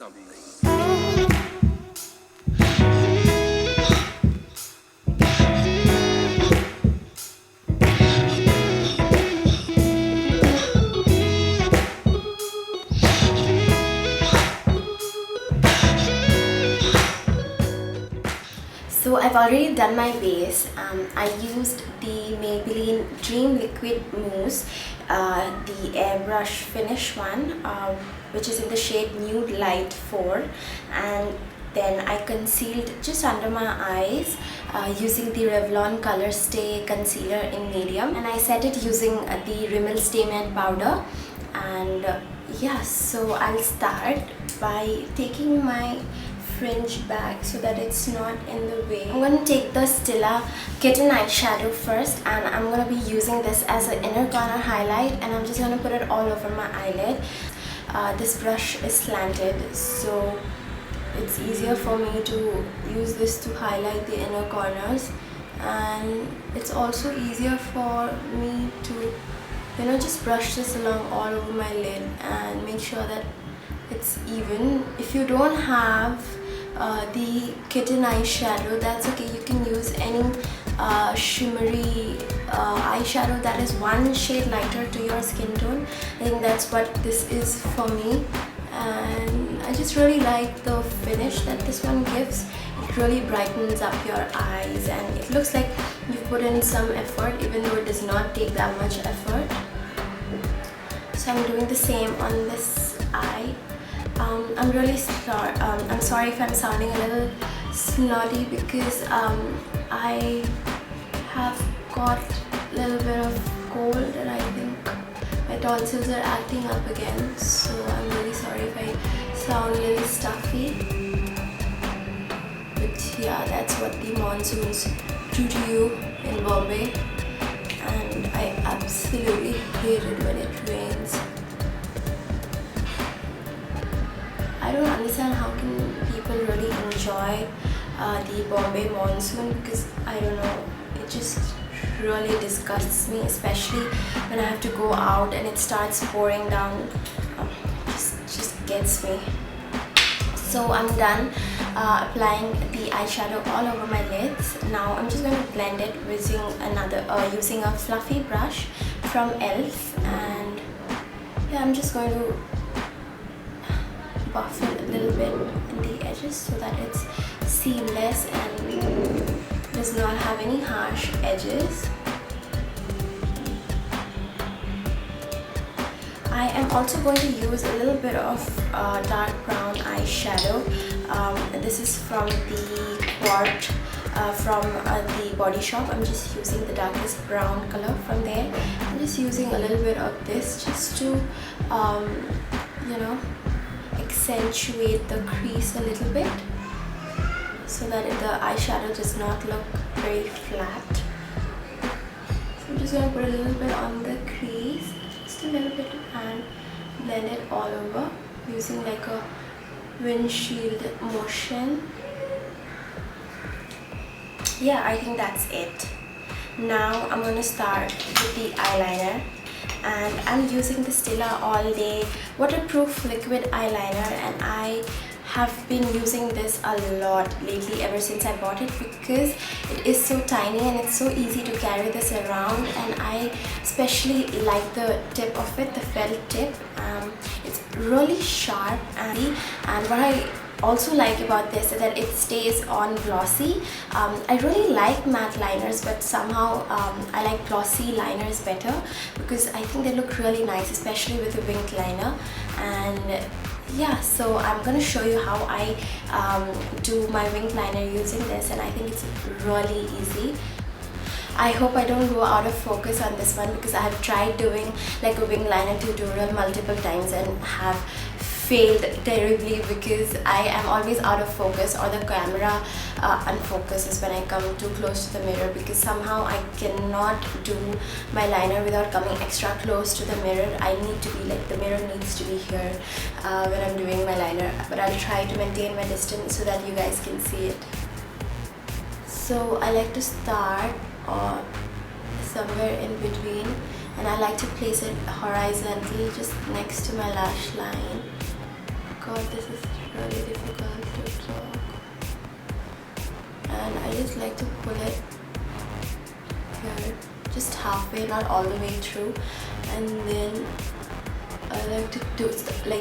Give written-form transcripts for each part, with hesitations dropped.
So I've already done my base. I used the Maybelline Dream Liquid Mousse, the airbrush finish one, which is in the shade Nude Light 4, and then I concealed just under my eyes using the Revlon Colourstay concealer in medium, and I set it using the Rimmel Stay Matte powder. And yeah, so I'll start by taking my fringe back so that it's not in the way. I'm going to take the Stilla Kitten eyeshadow first, and I'm going to be using this as an inner corner highlight, and I'm just going to put it all over my eyelid. This brush is slanted, so it's easier for me to use this to highlight the inner corners, and it's also easier for me to, you know, just brush this along all over my lid and make sure that it's even. If you don't have the Kitten eyeshadow, that's okay. You can use any shimmery eyeshadow that is one shade lighter to your skin tone. I think that's what this is for me, and I just really like the finish that this one gives. It really brightens up your eyes, and it looks like you've put in some effort even though it does not take that much effort. So I'm doing the same on this eye. I'm really sorry. I'm sorry if I'm sounding a little snotty because I have got a little bit of cold, and I think my tonsils are acting up again. So I'm really sorry if I sound a little stuffy. But yeah, that's what the monsoons do to you in Bombay, and I absolutely hate it when it rains. I don't understand how can people really enjoy the Bombay monsoon, because I don't know, it just really disgusts me, especially when I have to go out and it starts pouring down. Just gets me. So I'm done applying the eyeshadow all over my lids. Now I'm just going to blend it using using a fluffy brush from ELF, and yeah, I'm just going to buff it a little bit in the edges so that it's seamless and does not have any harsh edges. I am also going to use a little bit of dark brown eyeshadow. This is from the Quart from the Body Shop. I'm just using the darkest brown color from there. I'm just using a little bit of this just to you know, accentuate the crease a little bit so that the eyeshadow does not look very flat. So I'm just going to put a little bit on the crease, just a little bit, and blend it all over using like a windshield motion. Yeah, I think that's it. Now I'm going to start with the eyeliner, and I'm using the Stilla All Day waterproof liquid eyeliner, and I have been using this a lot lately ever since I bought it, because it is so tiny and it's so easy to carry this around, and I especially like the tip of it, the felt tip. It's really sharp, and what I also like about this is that it stays on glossy. I really like matte liners, but somehow I like glossy liners better because I think they look really nice, especially with a winged liner. And yeah, so I'm gonna show you how I do my winged liner using this, and I think it's really easy. I hope I don't go out of focus on this one, because I have tried doing like a wing liner tutorial multiple times and have failed terribly because I am always out of focus, or the camera unfocuses when I come too close to the mirror, because somehow I cannot do my liner without coming extra close to the mirror. I need to be like, the mirror needs to be here when I'm doing my liner, but I'll try to maintain my distance so that you guys can see it. So I like to start somewhere in between, and I like to place it horizontally just next to my lash line. God, this is really difficult to talk. And I just like to pull it here, just halfway, not all the way through, and then I like to do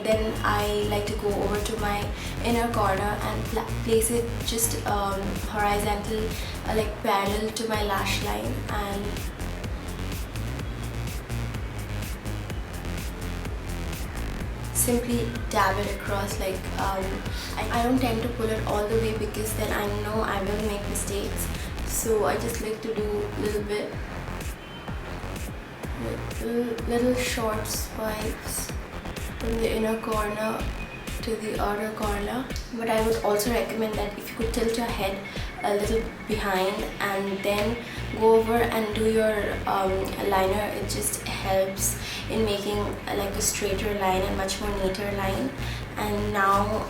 then I like to go over to my inner corner and place it just horizontal, like parallel to my lash line, and simply dab it across. Like I don't tend to pull it all the way because then I know I will make mistakes, so I just like to do a little bit, little short swipes from the inner corner to the outer corner. But I would also recommend that if you could tilt your head a little behind and then go over and do your liner, it just helps in making like a straighter line and much more neater line. And now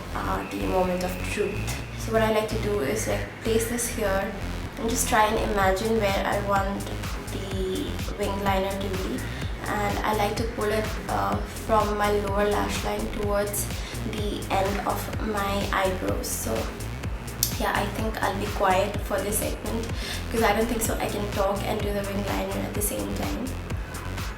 the moment of truth. So what I like to do is like place this here and just try and imagine where I want the wing liner to be, and I like to pull it from my lower lash line towards the end of my eyebrows. So yeah, I think I'll be quiet for this segment because I don't think so I can talk and do the wing liner at the same time.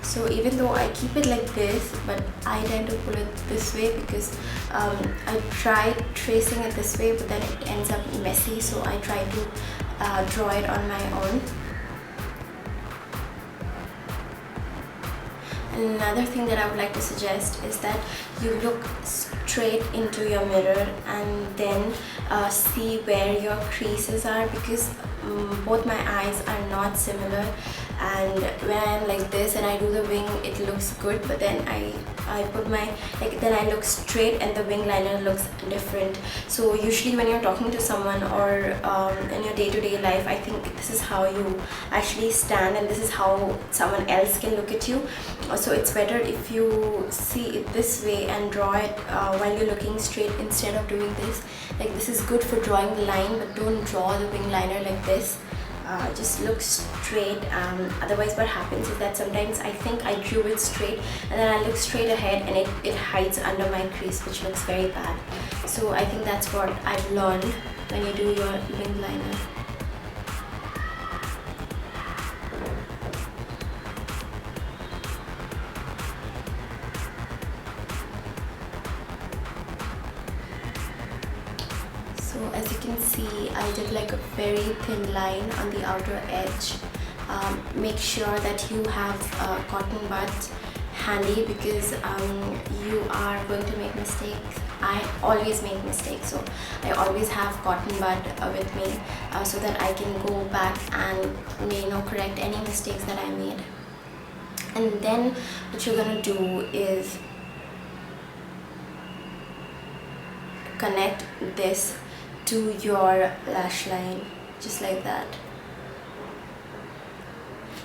So even though I keep it like this, but I tend to pull it this way because I tried tracing it this way, but then it ends up messy, so I try to draw it on my own. Another thing that I would like to suggest is that you look straight into your mirror and then see where your creases are, because both my eyes are not similar, and when I'm like this and I do the wing, it looks good, but then I put my then I look straight and the wing liner looks different. So usually when you're talking to someone or in your day-to-day life, I think this is how you actually stand and this is how someone else can look at you. So it's better if you see it this way and draw it while you're looking straight instead of doing this. Like this is good for drawing the line, but don't draw the wing liner like this. Just look straight. Otherwise what happens is that sometimes I think I drew it straight and then I look straight ahead and it hides under my crease, which looks very bad. So I think that's what I've learned when you do your wing liner. So as you can see, I did like a very thin line on the outer edge. Make sure that you have a cotton bud handy because you are going to make mistakes. I always make mistakes, so I always have cotton bud with me so that I can go back and correct any mistakes that I made. And then what you're gonna do is connect this to your lash line, just like that,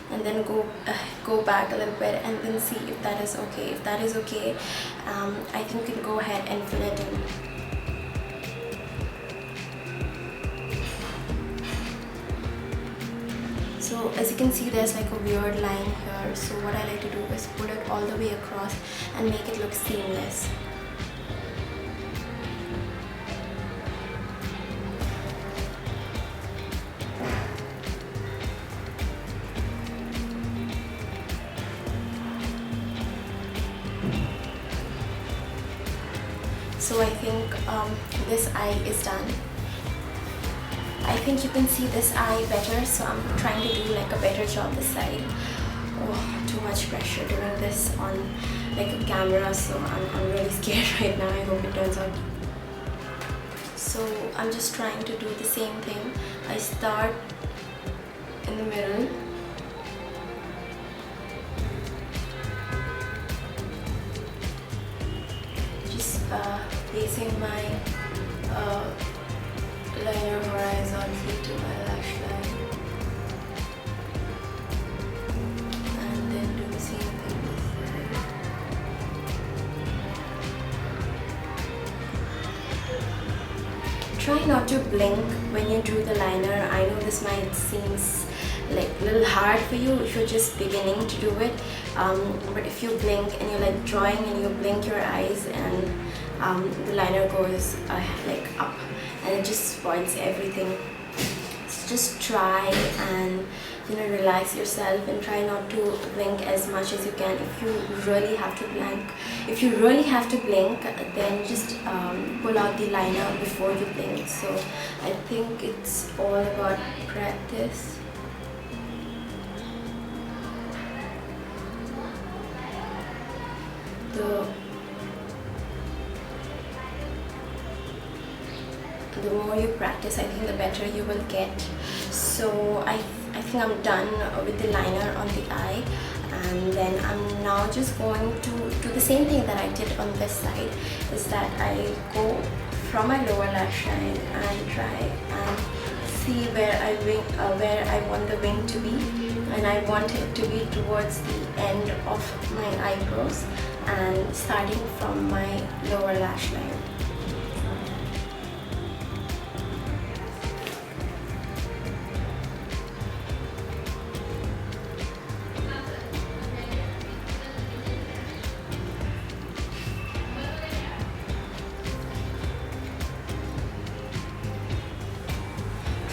and then go back a little bit and then see if that is okay. If that is okay, I think you can go ahead and fill it in. So as you can see, there's like a weird line here, so what I like to do is pull it all the way across and make it look seamless. So I think this eye is done. I think you can see this eye better, so I'm trying to do like a better job this side. Oh, too much pressure doing this on like a camera, so I'm really scared right now. I hope it turns out. So I'm just trying to do the same thing. I start in the middle. Placing my liner horizontally to my lash line, and then do the same thing this side. Try not to blink when you do the liner. I know this might seem like a little hard for you if you're just beginning to do it, but if you blink and you're like drawing and you blink your eyes and the liner goes like up, and it just spoils everything. So just try and relax yourself and try not to blink as much as you can. If you really have to blink, then just pull out the liner before you blink. So I think it's all about practice. The more you practice, I think the better you will get. So I think I'm done with the liner on the eye, and then I'm now just going to do the same thing that I did on this side, is that I go from my lower lash line and try and see where I want the wing to be, and I want it to be towards the end of my eyebrows and starting from my lower lash line.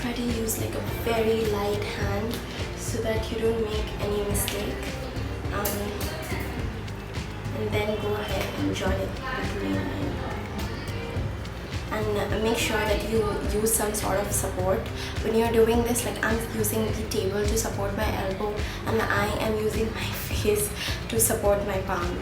Try to use like a very light hand so that you don't make any mistake, and then go ahead and join it with me. And make sure that you use some sort of support when you're doing this. Like, I'm using the table to support my elbow, and I am using my face to support my palm.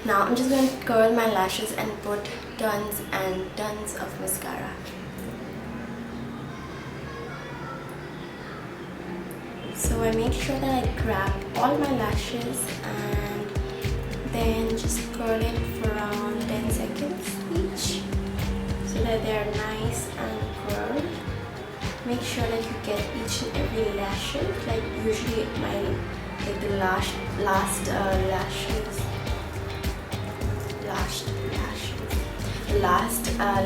Now I'm just going to curl my lashes and put tons and tons of mascara. So I make sure that I grab all my lashes and then just curl it for around 10 seconds each, so that they are nice and curled. Make sure that you get each and every lash. Like, usually the last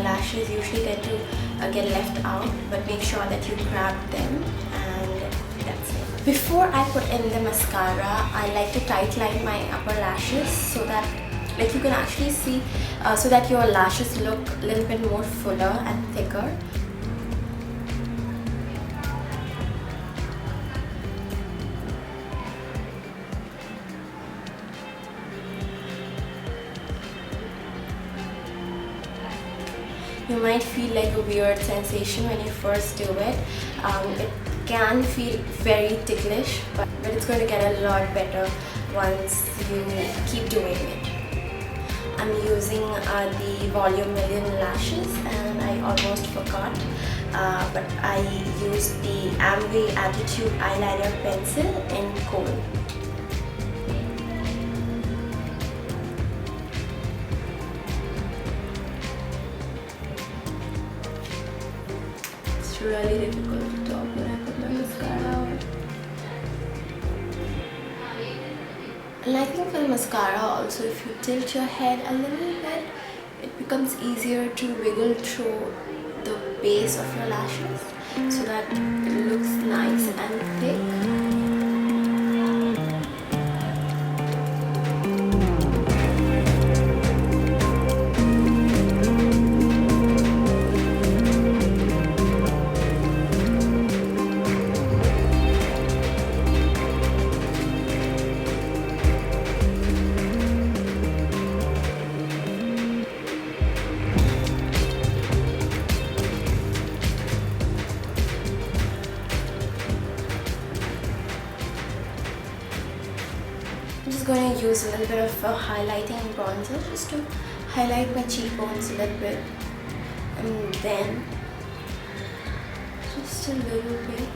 lashes usually tend to get left out, but make sure that you grab them, and that's it. Before I put in the mascara, I like to tightline my upper lashes so that, like, you can actually see, so that your lashes look a little bit more fuller and thicker. You might feel like a weird sensation when you first do it. It can feel very ticklish, but it's going to get a lot better once you keep doing it. I'm using the Volume Million lashes, and I almost forgot, but I used the Amway Attitude Eyeliner Pencil in Kohl. It's really difficult to talk when I put my mascara on. And I think for the mascara also, if you tilt your head a little bit, it becomes easier to wiggle through the base of your lashes so that it looks nice and thick. I'm just going to use a little bit of highlighting bronzer just to highlight my cheekbones a little bit, and then just a little bit,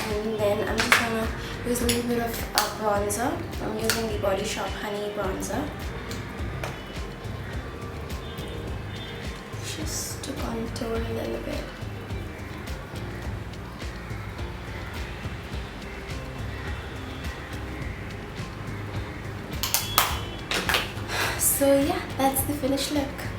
and then I'm just going to use a little bit of bronzer. I'm using the Body Shop Honey Bronzer. Just to contour a little bit. So yeah, that's the finished look.